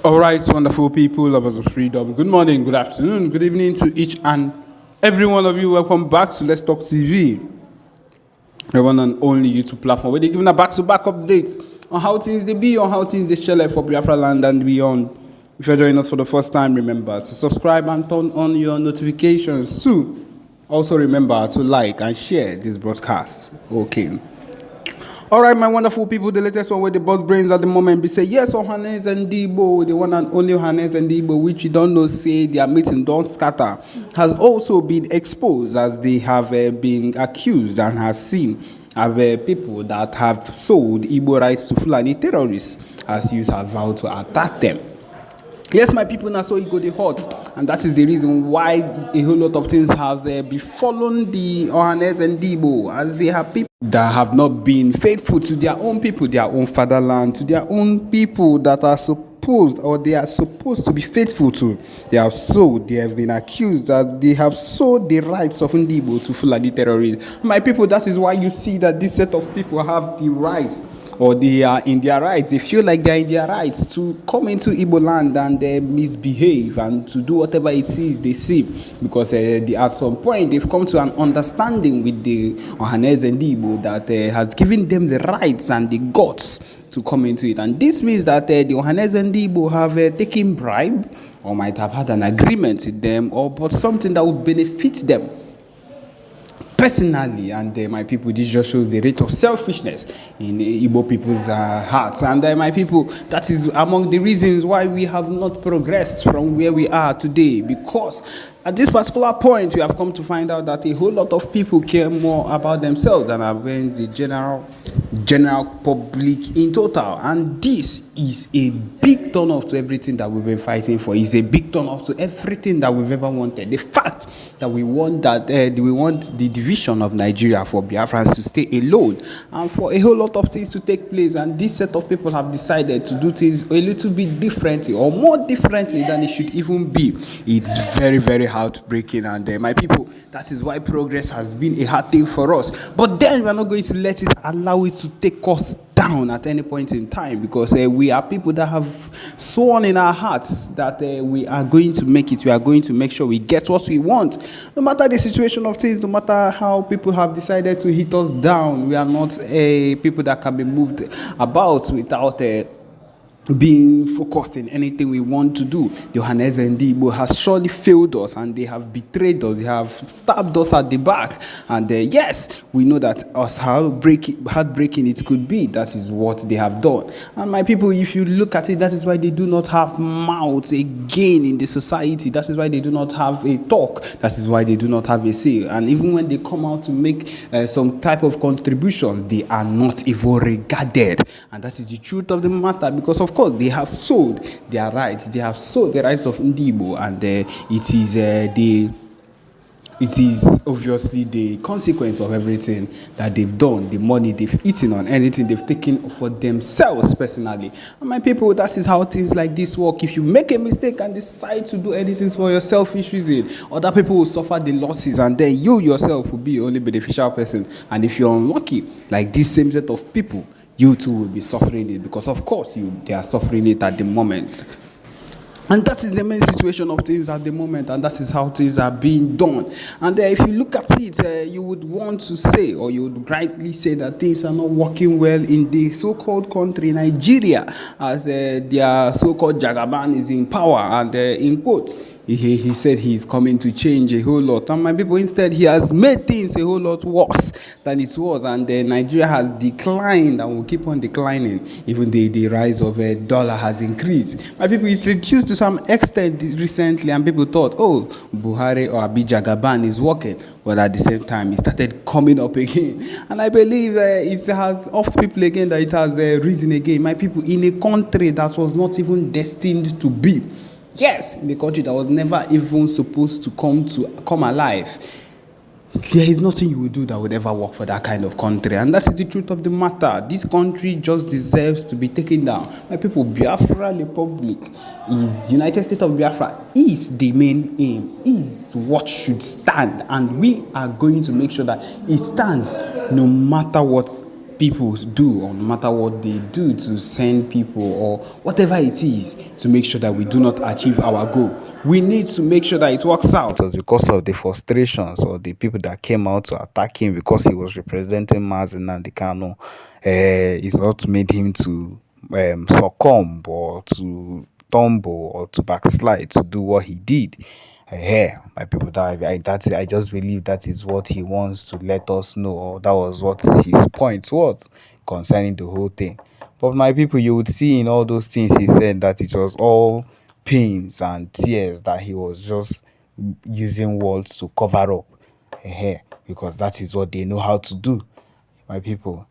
All right, wonderful people, lovers of freedom. Good morning, good afternoon, good evening to each and every one of you. Welcome back to Let's Talk TV, the one and only YouTube platform where they're giving a back-to-back updates on how things they be, on how things they share for Biafraland and beyond. If you're joining us for the first time, remember to subscribe and turn on your notifications too. Also remember to like and share this broadcast. Okay. All right, my wonderful people, the latest one with the boss brains at the moment be say, yes, Ohanes and Debo, the one and only Ohanes and Debo, which you don't know, say their meeting don't scatter, has also been exposed as they have been accused and has seen of people that have sold Igbo rights to Fulani terrorists as you have vowed to attack them. Yes, my people, now so it go the hot, and that is the reason why a whole lot of things have befallen the Ohanes and Debo, as they have people that have not been faithful to their own people, their own fatherland, to their own people that are supposed or they are supposed to be faithful to. They have been accused that they have sold the rights of Ndibo to Fulani terrorists. My people, that is why you see that this set of people have the rights, or they are in their rights, they feel like they're in their rights to come into Igbo land and misbehave and to do whatever it is they see, because at some point they've come to an understanding with the Ohanes and Igbo that has given them the rights and the guts to come into it. And this means that the Ohanes and Igbo have taken bribe or might have had an agreement with them, or but something that would benefit them personally. And my people, this just shows the rate of selfishness in Igbo people's hearts. And my people, that is among the reasons why we have not progressed from where we are today, because at this particular point we have come to find out that a whole lot of people care more about themselves than about the general public in total. And this is a big turn off to everything that we've been fighting for. It's a big turn off to everything that we've ever wanted. The fact that we want the division of Nigeria for Biafrans to stay alone and for a whole lot of things to take place, and this set of people have decided to do things a little bit differently or more differently than it should even be. It's very, very heartbreaking. And my people, that is why progress has been a hard thing for us. But then we're not going to let it allow it to take us down at any point in time, because we are people that have sworn in our hearts that we are going to make it. We are going to make sure we get what we want, no matter the situation of things, no matter how people have decided to hit us down. We are not people that can be moved about without being focused in anything we want to do. The Ohanes and Igbo has surely failed us, and they have betrayed us. They have stabbed us at the back. And yes, we know that as heartbreaking it could be, that is what they have done. And my people, if you look at it, that is why they do not have mouths again in the society. That is why they do not have a talk. That is why they do not have a say. And even when they come out to make some type of contribution, they are not even regarded. And that is the truth of the matter, because of course they have sold their rights. They have sold the rights of Ndibo, and it is obviously the consequence of everything that they've done, the money they've eaten on, anything they've taken for themselves personally. And my people, that is how things like this work. If you make a mistake and decide to do anything for your selfish reason, other people will suffer the losses, and then you yourself will be the only beneficial person. And if you're unlucky, like this same set of people, you too will be suffering it, because of course they are suffering it at the moment. And that is the main situation of things at the moment, and that is how things are being done. And if you look at it, you would want to say, or you would rightly say, that things are not working well in the so-called country Nigeria, as their so-called Jagaban is in power. And in quotes, he said he is coming to change a whole lot. And my people, instead, he has made things a whole lot worse than it was. And Nigeria has declined and will keep on declining. Even the rise of a dollar has increased. My people, it reduced to some extent recently, and people thought, oh, Buhari or Abi Jagaban is working. But at the same time, it started coming up again. And I believe it has offed people again, that it has risen again. My people, in a country that was not even destined to be. Yes, in the country that was never even supposed to come alive. There is nothing you will do that would ever work for that kind of country. And that's the truth of the matter. This country just deserves to be taken down. My people, Biafra Republic is United States of Biafra is the main aim, is what should stand. And we are going to make sure that it stands no matter what people do, or no matter what they do to send people or whatever it is to make sure that we do not achieve our goal, we need to make sure that it works out. It was because of the frustrations or the people that came out to attack him because he was representing Mazin and the Kano. It's what made him to succumb or to tumble or to backslide to do what he did. My people, I just believe that is what he wants to let us know, or that was what his point was concerning the whole thing. But my people, you would see in all those things he said that it was all pains and tears, that he was just using words to cover up, because that is what they know how to do. My people,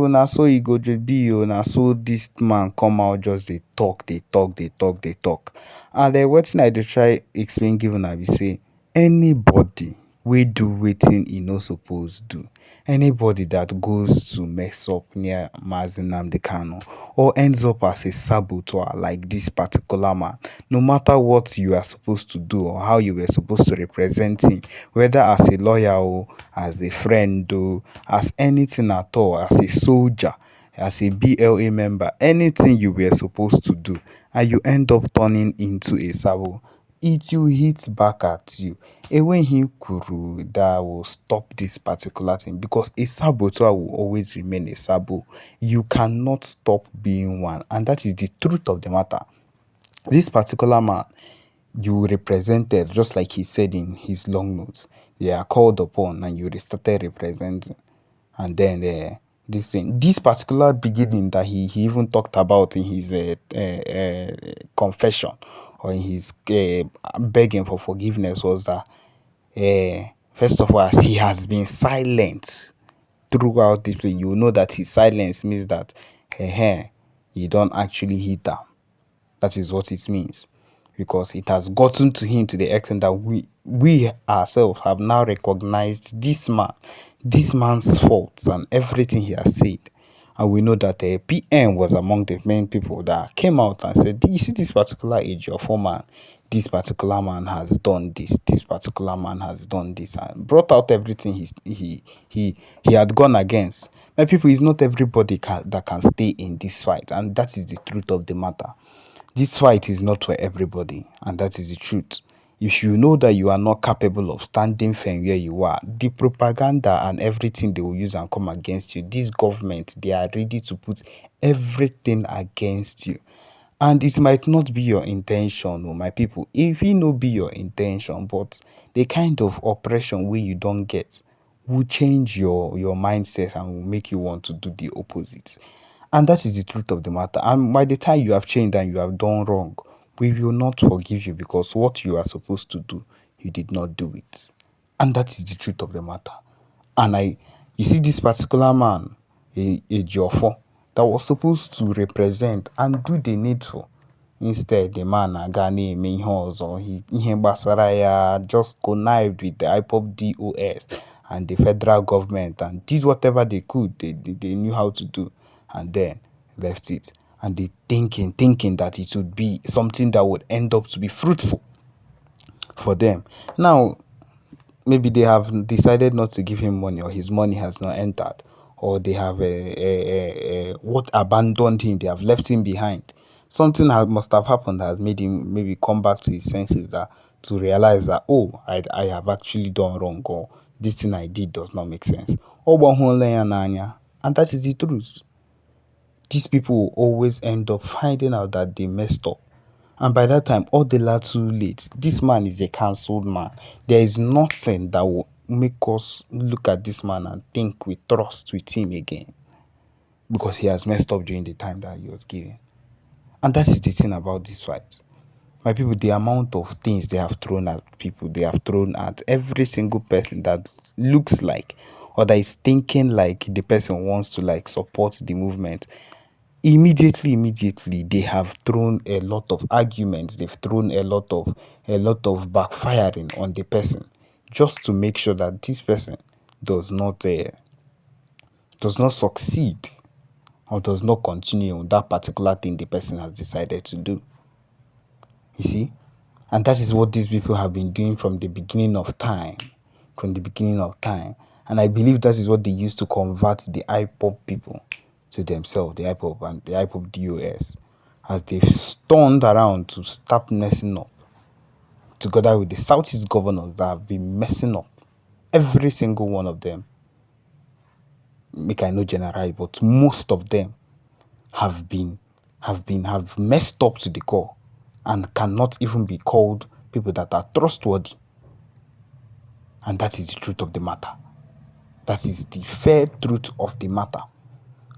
now so e go just be o, na so this man come out just dey talk, and wetin I dey try explain give una be say anybody wey do wetin e no suppose do, anybody that goes to mess up near Mazi Nnamdi Kanu or ends up as a saboteur like this particular man, no matter what you are supposed to do or how you were supposed to represent him, whether as a lawyer or as a friend or as anything at all, as a soldier, as a BLA member, anything you were supposed to do, and you end up turning into a sabo, it will hit back at you. Enweghị kwuru that will stop this particular thing, because a saboteur will always remain a sabo. You cannot stop being one, and that is the truth of the matter. This particular man you represented, just like he said in his long notes, they are called upon and you started representing. And then this particular beginning that he even talked about in his confession, or in his begging for forgiveness, was that first of all, as he has been silent throughout this play, you know that his silence means that you don't actually hit her. That is what it means, because it has gotten to him to the extent that we ourselves have now recognized this man's faults and everything he has said. And we know that PM was among the main people that came out and said, you see this particular age of man, this particular man has done this particular man has done this, and brought out everything he had gone against. My people, it's not everybody that can stay in this fight, and that is the truth of the matter. This fight is not for everybody, and that is the truth. If you know that you are not capable of standing firm where you are, the propaganda and everything they will use and come against you, this government, they are ready to put everything against you. And it might not be your intention, my people. If it no be your intention, but the kind of oppression where you don't get will change your mindset and will make you want to do the opposite. And that is the truth of the matter. And by the time you have changed and you have done wrong, we will not forgive you, because what you are supposed to do, you did not do it. And that is the truth of the matter. And you see this particular man, a Jofo, that was supposed to represent and do the needful. Instead, the man aga na-eme ihe ọzọ, ihe gbasara ya, just connived with the IPOB DOS and the federal government and did whatever they could, they knew how to do, and then left it. And they thinking that it would be something that would end up to be fruitful for them. Now, maybe they have decided not to give him money, or his money has not entered, or they have what abandoned him, they have left him behind. Something must have happened that has made him maybe come back to his senses, to realize that, oh, I have actually done wrong, or this thing I did does not make sense. And that is the truth. These people will always end up finding out that they messed up. And by that time, all the lot too late. This man is a cancelled man. There is nothing that will make us look at this man and think we trust with him again, because he has messed up during the time that he was given. And that is the thing about this fight. My people, the amount of things they have thrown at people, they have thrown at every single person that looks like, or that is thinking like the person wants to support the movement. Immediately, they have thrown a lot of arguments. They've thrown a lot of backfiring on the person, just to make sure that this person does not succeed, or does not continue on that particular thing the person has decided to do. You see? And that is what these people have been doing from the beginning of time. And I believe that is what they used to convert the IPOB people to themselves, the IPOB and the IPOB DOS, as they've turned around to start messing up, together with the Southeast governors that have been messing up. Every single one of them, make I no generalize, but most of them have messed up to the core and cannot even be called people that are trustworthy. And that is the truth of the matter. That is the fair truth of the matter.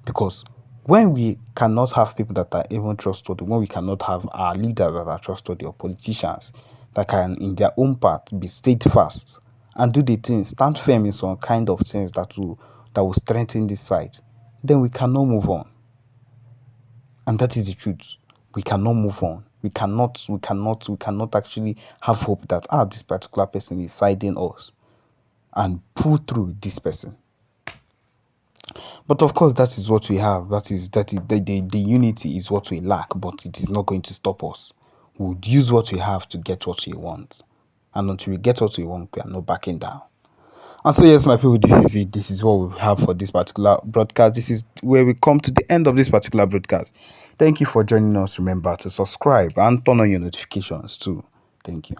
Because when we cannot have people that are even trustworthy, when we cannot have our leaders that are trustworthy or politicians that can, in their own part, be steadfast and do the things, stand firm in some kind of things that will strengthen this fight, then we cannot move on. And that is the truth. We cannot move on. We cannot actually have hope that this particular person is siding us and pull through this person. But of course, that is what we have. That is the unity is what we lack, but it is not going to stop us. We would use what we have to get what we want. And until we get what we want, we are not backing down. And so, yes, my people, this is it. This is what we have for this particular broadcast. This is where we come to the end of this particular broadcast. Thank you for joining us. Remember to subscribe and turn on your notifications too. Thank you.